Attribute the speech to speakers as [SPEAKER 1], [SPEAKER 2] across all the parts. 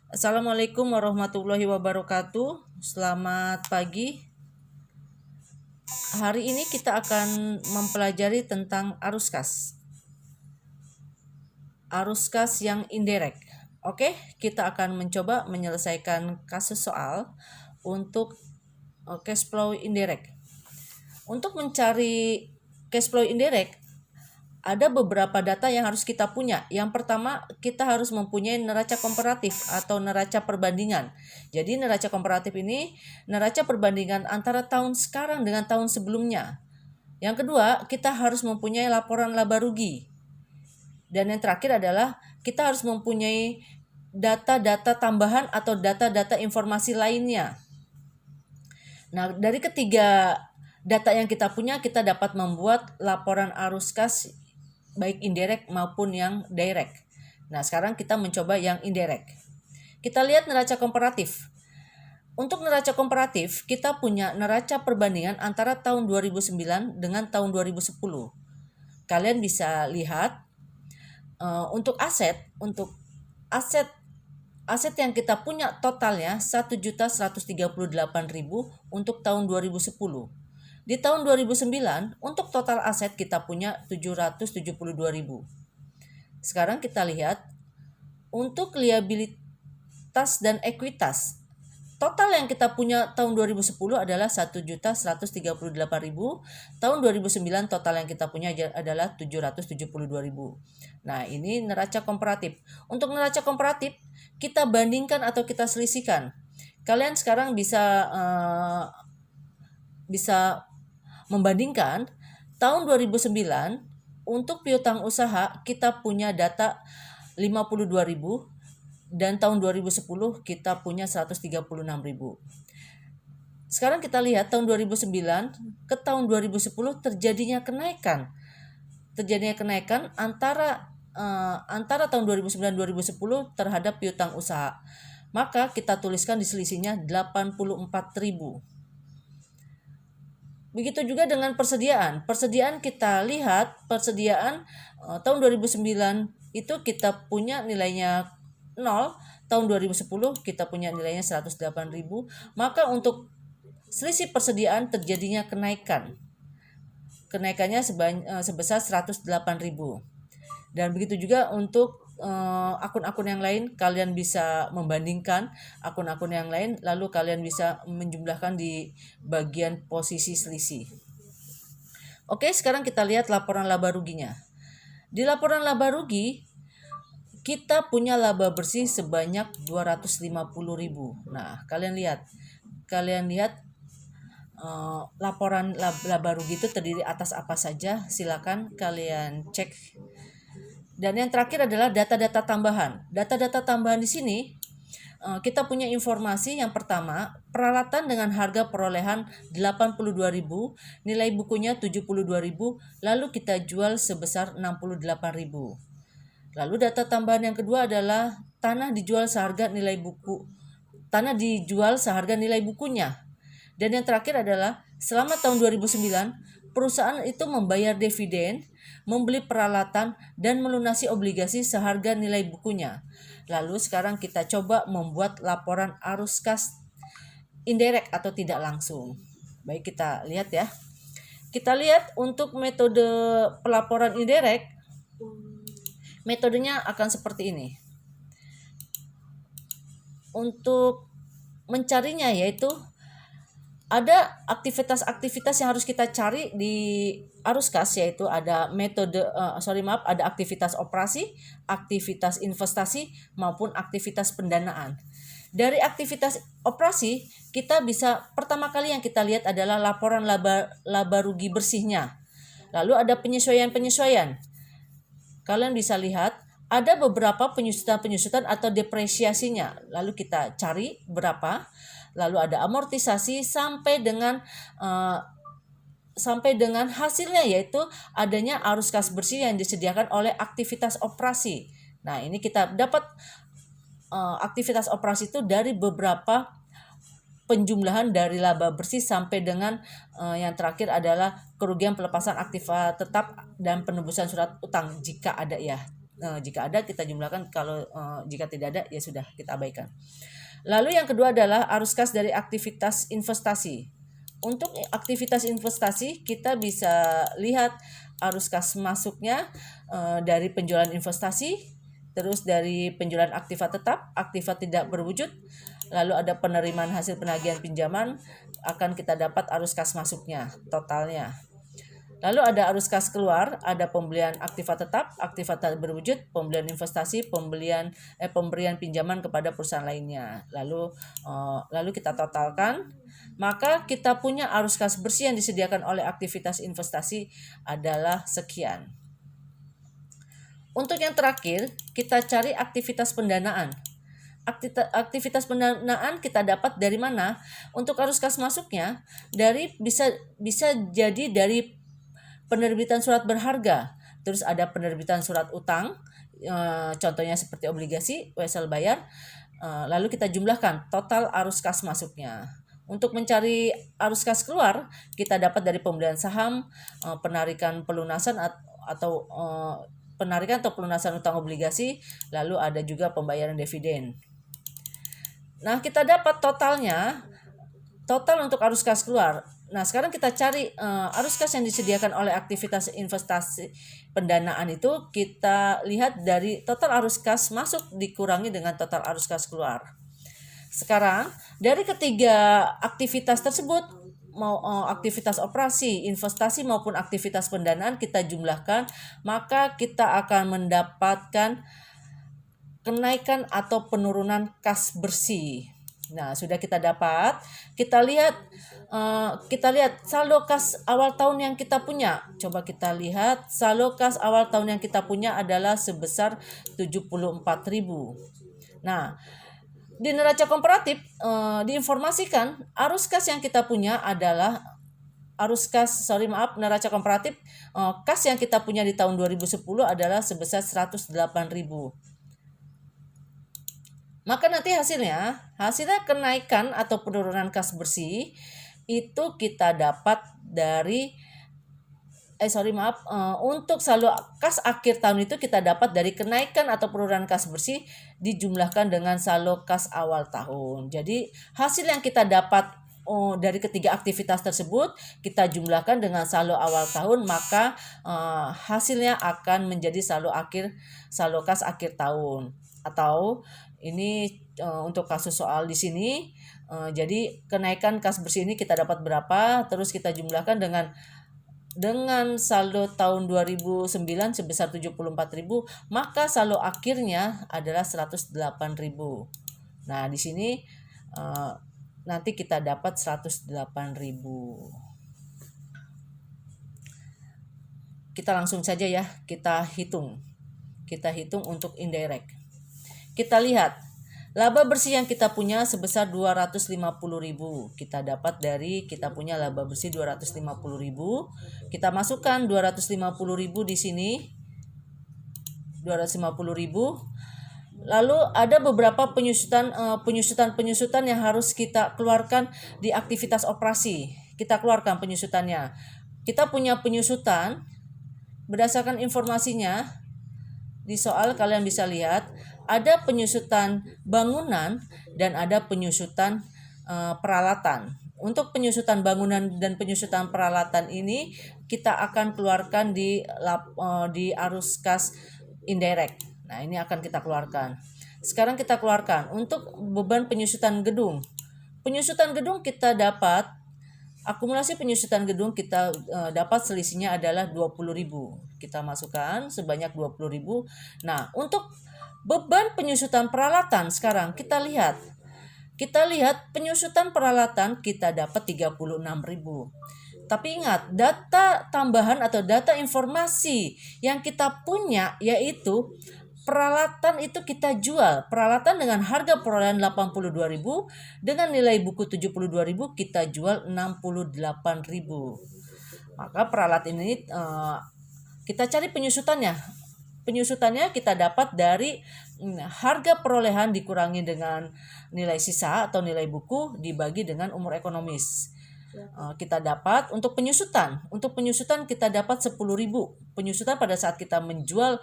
[SPEAKER 1] Assalamualaikum warahmatullahi wabarakatuh. Selamat pagi. Hari ini kita akan mempelajari tentang arus kas. Arus kas yang indirect. Oke, kita akan mencoba menyelesaikan kasus soal untuk cash flow indirect. Untuk mencari cash flow indirect, ada beberapa data yang harus kita punya. Yang pertama, kita harus mempunyai neraca komparatif atau neraca perbandingan. Jadi neraca komparatif ini neraca perbandingan antara tahun sekarang dengan tahun sebelumnya. Yang kedua, kita harus mempunyai laporan laba rugi. Dan yang terakhir adalah kita harus mempunyai data-data tambahan atau data-data informasi lainnya. Nah, dari ketiga data yang kita punya, kita dapat membuat laporan arus kas baik indirect maupun yang direct. Nah, sekarang kita mencoba yang indirect. Kita lihat neraca komparatif. Untuk neraca komparatif, kita punya neraca perbandingan antara tahun 2009 dengan tahun 2010. Kalian bisa lihat untuk aset yang kita punya totalnya 1.138.000 untuk tahun 2010. Di tahun 2009, untuk total aset kita punya 772.000. Sekarang kita lihat, untuk liabilitas dan ekuitas, total yang kita punya tahun 2010 adalah 1.138.000. Tahun 2009 total yang kita punya adalah 772.000. Nah, ini neraca komparatif. Untuk neraca komparatif, kita bandingkan atau kita selisihkan. Kalian sekarang bisa membandingkan tahun 2009 untuk piutang usaha kita punya data 52.000 dan tahun 2010 kita punya 136.000. Sekarang kita lihat tahun 2009 ke tahun 2010 terjadinya kenaikan. Antara tahun 2009-2010 terhadap piutang usaha. Maka kita tuliskan di selisihnya 84.000. Begitu juga dengan persediaan. Persediaan kita lihat, tahun 2009 itu kita punya nilainya 0, tahun 2010 kita punya nilainya 108.000. Maka untuk selisih persediaan terjadinya kenaikan. Kenaikannya sebesar 108.000. Dan begitu juga untuk akun-akun yang lain, kalian bisa membandingkan akun-akun yang lain, lalu kalian bisa menjumlahkan di bagian posisi selisih. Oke, sekarang kita lihat laporan laba ruginya. Di laporan laba rugi, kita punya laba bersih sebanyak 250.000. Nah, kalian lihat laporan laba rugi itu terdiri atas apa saja, silakan kalian cek. Dan yang terakhir adalah data-data tambahan. Data-data tambahan di sini kita punya informasi yang pertama, peralatan dengan harga perolehan 82.000, nilai bukunya 72.000, lalu kita jual sebesar 68.000. Lalu data tambahan yang kedua adalah tanah dijual seharga nilai bukunya. Dan yang terakhir adalah selama tahun 2009, perusahaan itu membayar dividen, membeli peralatan, dan melunasi obligasi seharga nilai bukunya. Lalu sekarang kita coba membuat laporan arus kas indirect atau tidak langsung. Baik, kita lihat ya. Kita lihat untuk metode pelaporan indirect, metodenya akan seperti ini. Untuk mencarinya yaitu ada aktivitas-aktivitas yang harus kita cari di arus kas, yaitu ada ada aktivitas operasi, aktivitas investasi maupun aktivitas pendanaan. Dari aktivitas operasi, kita bisa pertama kali yang kita lihat adalah laporan laba rugi bersihnya. Lalu ada penyesuaian. Kalian bisa lihat ada beberapa penyusutan atau depresiasinya. Lalu kita cari berapa. Lalu ada amortisasi sampai dengan hasilnya, yaitu adanya arus kas bersih yang disediakan oleh aktivitas operasi. Nah, ini kita dapat aktivitas operasi itu dari beberapa penjumlahan dari laba bersih sampai dengan yang terakhir adalah kerugian pelepasan aktiva tetap dan penebusan surat utang jika ada ya. Jika ada kita jumlahkan, kalau jika tidak ada ya sudah kita abaikan. Lalu yang kedua adalah arus kas dari aktivitas investasi. Untuk aktivitas investasi kita bisa lihat arus kas masuknya dari penjualan investasi, terus dari penjualan aktiva tetap, aktiva tidak berwujud, lalu ada penerimaan hasil penagihan pinjaman, akan kita dapat arus kas masuknya, totalnya. Lalu ada arus kas keluar, ada pembelian aktiva tetap, aktiva tak berwujud, pembelian investasi, pemberian pinjaman kepada perusahaan lainnya. Lalu kita totalkan, maka kita punya arus kas bersih yang disediakan oleh aktivitas investasi adalah sekian. Untuk yang terakhir, kita cari aktivitas pendanaan. Aktivitas pendanaan kita dapat dari mana? Untuk arus kas masuknya bisa jadi dari penerbitan surat berharga, terus ada penerbitan surat utang, contohnya seperti obligasi, wesel bayar, lalu kita jumlahkan total arus kas masuknya. Untuk mencari arus kas keluar, kita dapat dari pembelian saham, penarikan pelunasan atau pelunasan utang obligasi, lalu ada juga pembayaran dividen. Nah, kita dapat total untuk arus kas keluar. Nah, sekarang kita cari arus kas yang disediakan oleh aktivitas investasi pendanaan itu, kita lihat dari total arus kas masuk dikurangi dengan total arus kas keluar. Sekarang, dari ketiga aktivitas tersebut, mau aktivitas operasi, investasi maupun aktivitas pendanaan kita jumlahkan, maka kita akan mendapatkan kenaikan atau penurunan kas bersih. Nah, sudah kita dapat. Kita lihat saldo kas awal tahun yang kita punya. Coba kita lihat saldo kas awal tahun yang kita punya adalah sebesar 74.000. Nah, di neraca komparatif diinformasikan arus kas yang kita punya adalah neraca komparatif kas yang kita punya di tahun 2010 adalah sebesar 108.000. Maka nanti hasilnya kenaikan atau penurunan kas bersih itu kita dapat dari untuk saldo kas akhir tahun itu kita dapat dari kenaikan atau penurunan kas bersih dijumlahkan dengan saldo kas awal tahun. Jadi hasil yang kita dapat dari ketiga aktivitas tersebut kita jumlahkan dengan saldo awal tahun, maka hasilnya akan menjadi saldo kas akhir tahun. Atau ini untuk kasus soal di sini, jadi kenaikan kas bersih ini kita dapat berapa, terus kita jumlahkan dengan saldo tahun 2009 sebesar 74.000, maka saldo akhirnya adalah 108.000. Nah, di sini nanti kita dapat 108.000. Kita langsung saja ya, kita hitung untuk indirect. Kita lihat, laba bersih yang kita punya sebesar 250.000. Kita dapat dari kita punya laba bersih 250.000. Kita masukkan 250.000 di sini. 250.000. Lalu ada beberapa penyusutan yang harus kita keluarkan di aktivitas operasi. Kita keluarkan penyusutannya. Kita punya penyusutan berdasarkan informasinya. Di soal kalian bisa lihat ada penyusutan bangunan dan ada penyusutan peralatan. Untuk penyusutan bangunan dan penyusutan peralatan ini kita akan keluarkan di arus kas indirect. Nah, ini akan kita keluarkan. Sekarang kita keluarkan untuk beban penyusutan gedung. Penyusutan gedung kita dapat akumulasi penyusutan gedung kita dapat selisihnya adalah 20.000. Kita masukkan sebanyak 20.000. Nah, untuk beban penyusutan peralatan sekarang kita lihat penyusutan peralatan kita dapat 36.000. Tapi ingat, data tambahan atau data informasi yang kita punya yaitu peralatan itu kita jual. Peralatan dengan harga perolehan 82.000 dengan nilai buku 72.000 kita jual 68.000. Maka peralatan ini kita cari penyusutannya. Penyusutannya kita dapat dari harga perolehan dikurangi dengan nilai sisa atau nilai buku dibagi dengan umur ekonomis. kita dapat untuk penyusutan. Untuk penyusutan kita dapat 10.000. Penyusutan pada saat kita menjual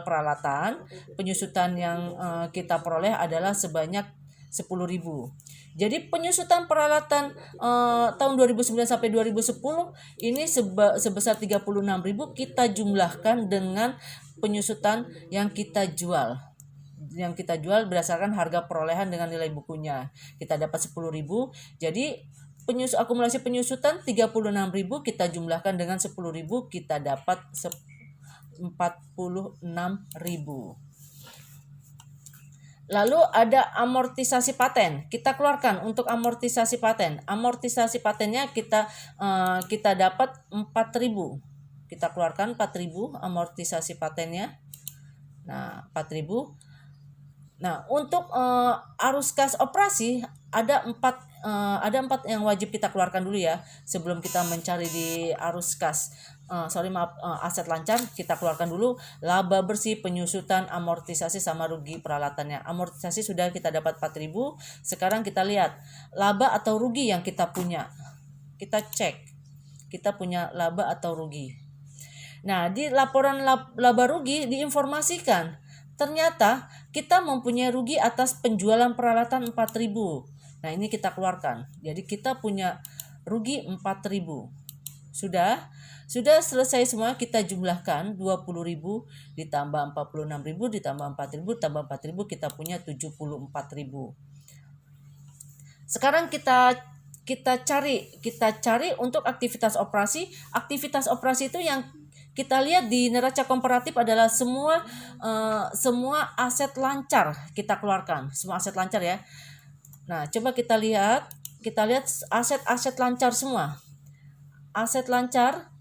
[SPEAKER 1] peralatan, penyusutan yang kita peroleh adalah sebanyak 10.000. Jadi penyusutan peralatan tahun 2009 sampai 2010 ini sebesar 36.000 kita jumlahkan dengan penyusutan yang kita jual. Yang kita jual berdasarkan harga perolehan dengan nilai bukunya. Kita dapat 10.000. Jadi akumulasi penyusutan 36.000 kita jumlahkan dengan 10.000 kita dapat 46.000. Lalu ada amortisasi paten. Kita keluarkan untuk amortisasi paten. Amortisasi patennya kita dapat 4.000. Kita keluarkan 4.000 amortisasi patennya. Nah, 4.000. Nah, untuk arus kas operasi ada 4 yang wajib kita keluarkan dulu ya sebelum kita mencari di arus kas. Aset lancar kita keluarkan dulu laba bersih, penyusutan, amortisasi sama rugi peralatannya. Amortisasi sudah kita dapat 4.000. Sekarang kita lihat laba atau rugi yang kita punya. Kita cek kita punya laba atau rugi. Nah, di laporan laba rugi diinformasikan ternyata kita mempunyai rugi atas penjualan peralatan 4.000. Nah, ini kita keluarkan. Jadi kita punya rugi 4.000. Sudah selesai semua, kita jumlahkan 20.000 ditambah 46.000 ditambah 4.000 tambah 4.000 kita punya 74.000. Sekarang kita cari untuk aktivitas operasi. Aktivitas operasi itu yang kita lihat di neraca komparatif adalah semua aset lancar kita keluarkan, semua aset lancar ya. Nah, coba kita lihat aset lancar semua. Aset lancar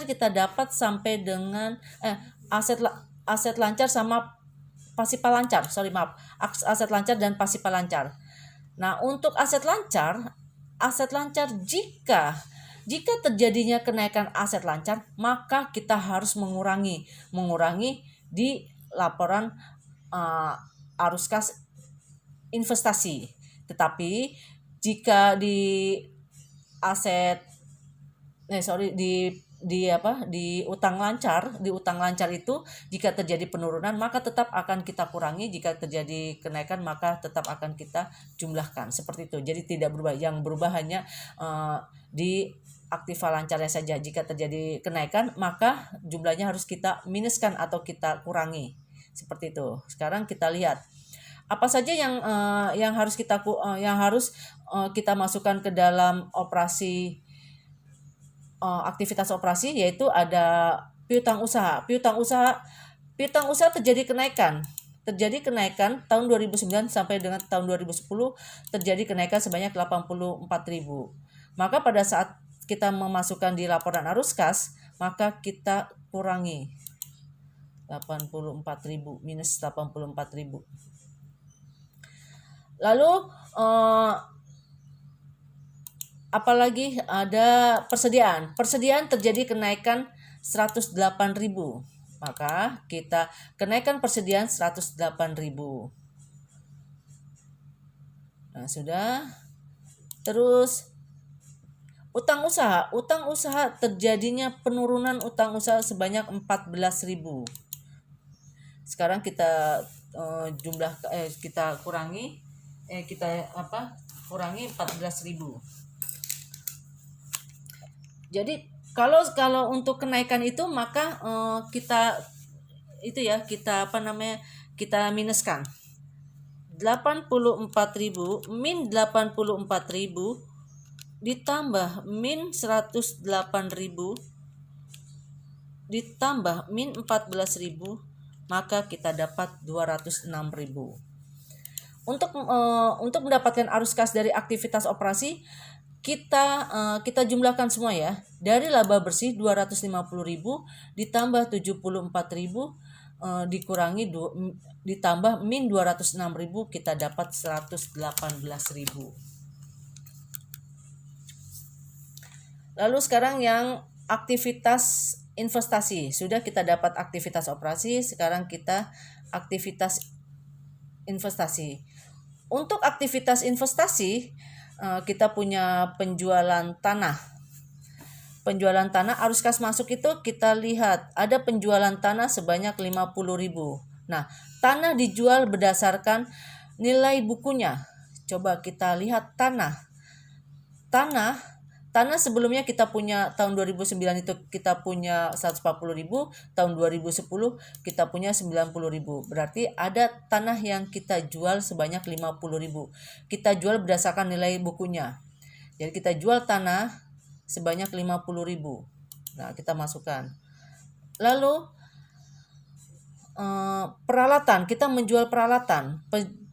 [SPEAKER 1] kita dapat sampai dengan aset lancar sama pasipa lancar. Aset lancar dan pasipa lancar. Nah, untuk aset lancar jika terjadinya kenaikan aset lancar, maka kita harus mengurangi di laporan arus kas investasi. Tetapi jika di utang lancar itu jika terjadi penurunan maka tetap akan kita kurangi, jika terjadi kenaikan maka tetap akan kita jumlahkan. Seperti itu. Jadi tidak berubah, yang berubah hanya di aktiva lancarnya saja. Jika terjadi kenaikan maka jumlahnya harus kita minuskan atau kita kurangi. Seperti itu. Sekarang kita lihat apa saja yang harus kita masukkan ke dalam aktivitas operasi, yaitu ada piutang usaha. Piutang usaha terjadi kenaikan tahun 2009 sampai dengan tahun 2010 terjadi kenaikan sebanyak 84.000. Maka pada saat kita memasukkan di laporan arus kas, maka kita kurangi 84.000 minus 84.000. Lalu apalagi ada persediaan terjadi kenaikan 108.000. Maka kita kenaikan persediaan 108.000. Nah, sudah. Terus utang usaha terjadinya penurunan utang usaha sebanyak 14.000. Sekarang kita kita kurangi kurangi 14.000. Jadi kalau untuk kenaikan itu maka kita minuskan 84.000 min 84.000 ditambah min 108.000 ditambah min 14.000, maka kita dapat 206.000. Untuk mendapatkan arus kas dari aktivitas operasi, kita jumlahkan semua ya. Dari laba bersih 250.000 ditambah 74.000 dikurangi ditambah min 206.000, kita dapat 118.000. Lalu sekarang yang aktivitas investasi. Sudah kita dapat aktivitas operasi, sekarang kita aktivitas investasi. Untuk aktivitas investasi kita punya penjualan tanah. Penjualan tanah, arus kas masuk itu kita lihat ada penjualan tanah sebanyak 50.000. Nah, tanah dijual berdasarkan nilai bukunya. Coba kita lihat tanah. Tanah sebelumnya kita punya tahun 2009 itu kita punya 140.000, tahun 2010 kita punya 90.000. Berarti ada tanah yang kita jual sebanyak 50.000. Kita jual berdasarkan nilai bukunya. Jadi kita jual tanah sebanyak 50.000. Nah, kita masukkan. Lalu peralatan, kita menjual peralatan.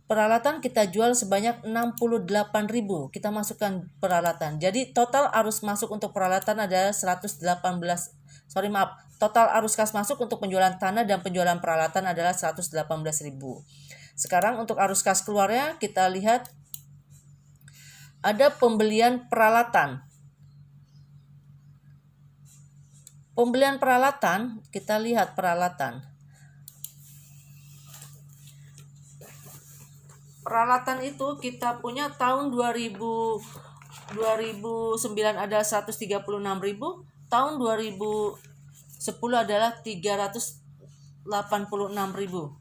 [SPEAKER 1] Peralatan kita jual sebanyak 68.000. Kita masukkan peralatan. Jadi total arus masuk untuk peralatan adalah 118. Total arus kas masuk untuk penjualan tanah dan penjualan peralatan adalah 118.000. Sekarang untuk arus kas keluarnya kita lihat ada pembelian peralatan. Pembelian peralatan, kita lihat peralatan. Peralatan itu kita punya tahun 2009 ada 136.000, tahun 2010 adalah 386.000.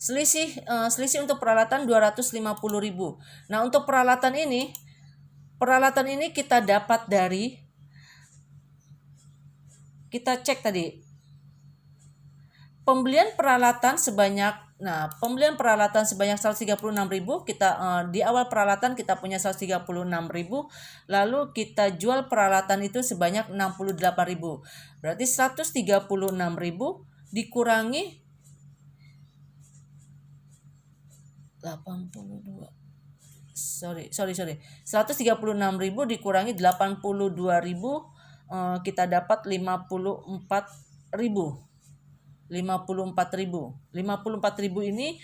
[SPEAKER 1] Selisih untuk peralatan 250.000. Nah, untuk peralatan ini kita dapat dari, kita cek tadi pembelian peralatan sebanyak 136.000. Kita di awal peralatan kita punya 136.000, lalu kita jual peralatan itu sebanyak 68.000. Berarti 136.000 dikurangi 136.000 dikurangi 82.000, kita dapat 54.000 ini.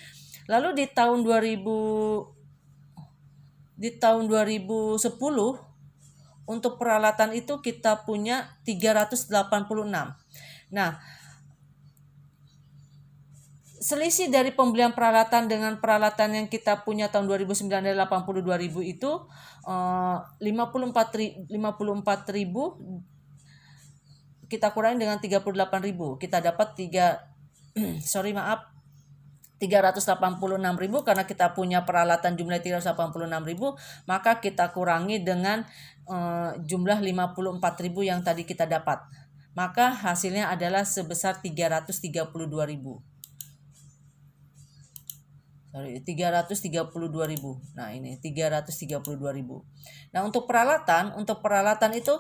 [SPEAKER 1] Lalu di tahun 2010 untuk peralatan itu kita punya 386. Nah, selisih dari pembelian peralatan dengan peralatan yang kita punya tahun 2009 adalah 82.000 itu 54.000 kita kurangi dengan 38.000. Kita dapat 386.000 karena kita punya peralatan jumlah 386.000, maka kita kurangi dengan jumlah 54.000 yang tadi kita dapat. Maka hasilnya adalah sebesar 332.000. Nah, ini 332.000. Nah, untuk peralatan itu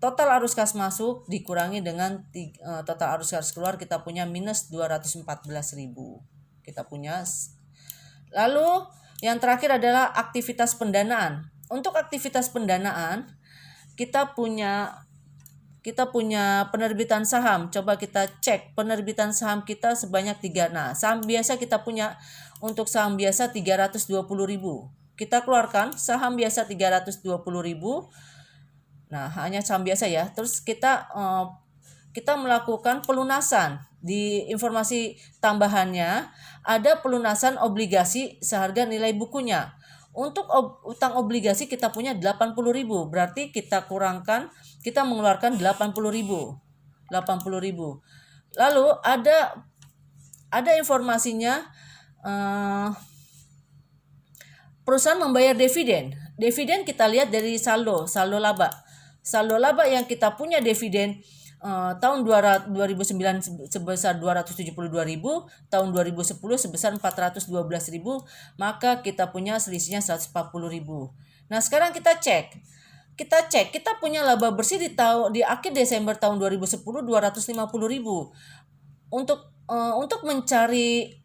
[SPEAKER 1] total arus kas masuk dikurangi dengan total arus kas keluar, kita punya minus 214.000. Kita punya. Lalu yang terakhir adalah aktivitas pendanaan. Untuk aktivitas pendanaan kita punya penerbitan saham. Coba kita cek penerbitan saham kita sebanyak 3. Nah, saham biasa kita punya, untuk saham biasa 320.000. Kita keluarkan saham biasa 320.000. Nah, hanya saham biasa ya. Terus kita melakukan pelunasan. Di informasi tambahannya ada pelunasan obligasi seharga nilai bukunya. Untuk utang obligasi kita punya 80.000. Berarti kita mengeluarkan 80.000. Lalu ada informasinya, perusahaan membayar dividen. Dividen kita lihat dari saldo laba. Saldo laba yang kita punya dividen tahun 2009 sebesar 272.000, tahun 2010 sebesar 412.000, maka kita punya selisihnya 140.000. Nah, sekarang kita cek kita punya laba bersih di akhir Desember tahun 2010 250.000. Untuk mencari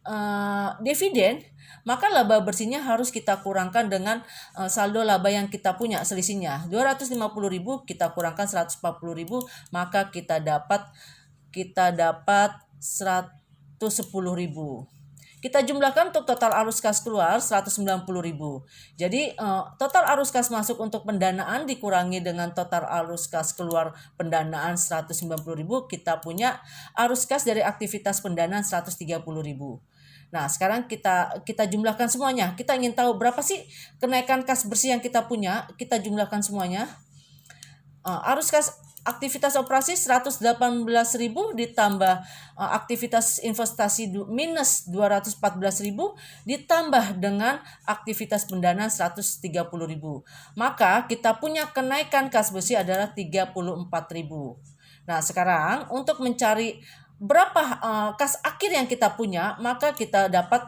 [SPEAKER 1] dividen, maka laba bersihnya harus kita kurangkan dengan saldo laba yang kita punya, selisihnya 250.000 kita kurangkan 140.000, maka kita dapat 110.000. Kita jumlahkan untuk total arus kas keluar 190.000. Jadi total arus kas masuk untuk pendanaan dikurangi dengan total arus kas keluar pendanaan 190.000, kita punya arus kas dari aktivitas pendanaan 130.000. Nah, sekarang kita jumlahkan semuanya. Kita ingin tahu berapa sih kenaikan kas bersih yang kita punya. Kita jumlahkan semuanya. Arus kas aktivitas operasi 118.000 ditambah aktivitas investasi minus 214.000 ditambah dengan aktivitas pendanaan 130.000. Maka kita punya kenaikan kas bersih adalah 34.000. Nah, sekarang untuk mencari berapa kas akhir yang kita punya, maka kita dapat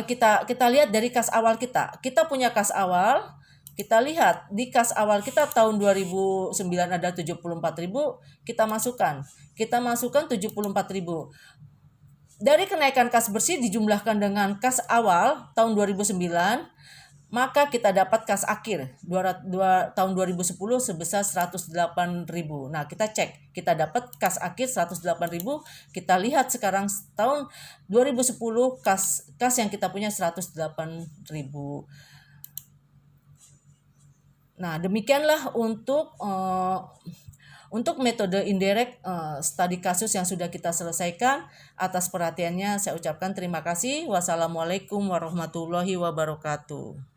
[SPEAKER 1] kita lihat dari kas awal kita. Kita punya kas awal. Kita lihat di kas awal kita tahun 2009 ada 74.000, kita masukkan 74.000. Dari kenaikan kas bersih dijumlahkan dengan kas awal tahun 2009, maka kita dapat kas akhir tahun 2010 sebesar 108.000. Nah, kita cek, kita dapat kas akhir 108.000. Kita lihat sekarang tahun 2010 kas yang kita punya 108.000. Nah, demikianlah untuk metode indirect studi kasus yang sudah kita selesaikan. Atas perhatiannya saya ucapkan terima kasih. Wassalamualaikum warahmatullahi wabarakatuh.